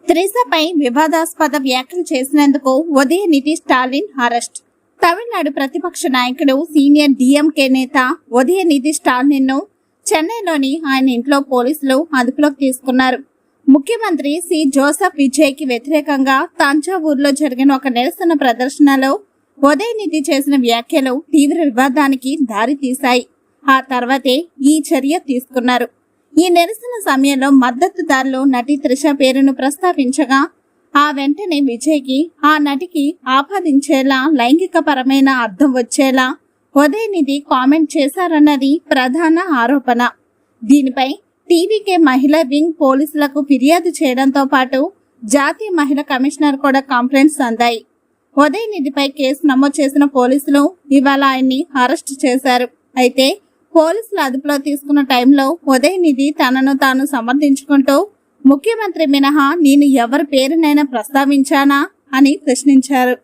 త్రిషపై వివాదాస్పద వ్యాఖ్యలు చేసినందుకు ఉదయనిధి స్టాలిన్ అరెస్ట్. తమిళనాడు ప్రతిపక్ష నాయకుడు సీనియర్ డిఎంకే నేత ఉదయనిధి స్టాలిన్ ను చెన్నైలోని ఆయన ఇంట్లో పోలీసులు అదుపులోకి తీసుకున్నారు. ముఖ్యమంత్రి సి జోసెఫ్ విజయ్ కి వ్యతిరేకంగా తంజావూరులో జరిగిన ఒక నిరసన ప్రదర్శనలో ఉదయనిధి చేసిన వ్యాఖ్యలు తీవ్ర వివాదానికి దారి తీశాయి. ఆ తర్వాతే ఈ చర్య తీసుకున్నారు. ఈ నిరసన సమయంలో మద్దతుదారులు నటి త్రిష పేరును ప్రస్తావించగా ఆ వెంటనే విజయ్ కి ఆ నటికి ఆపాదించేలా లైంగిక పరమైన అర్థం వచ్చేలా ఉదయనిధి కామెంట్ చేశారన్నది ప్రధాన ఆరోపణ. దీనిపై టీవీకే మహిళా వింగ్ పోలీసులకు ఫిర్యాదు చేయడంతో పాటు జాతీయ మహిళా కమిషనర్ కూడా కంప్లైంట్స్ అందాయి. ఉదయనిధిపై కేసు నమోదు చేసిన పోలీసులు ఇవాళ ఆయన్ని అరెస్ట్ చేశారు. అయితే పోలీసులు అదుపులో తీసుకున్న టైంలో ఉదయనిధి తనను తాను సమర్థించుకుంటూ ముఖ్యమంత్రి మినహా నేను ఎవరి పేరునైనా ప్రస్తావించానా అని ప్రశ్నించారు.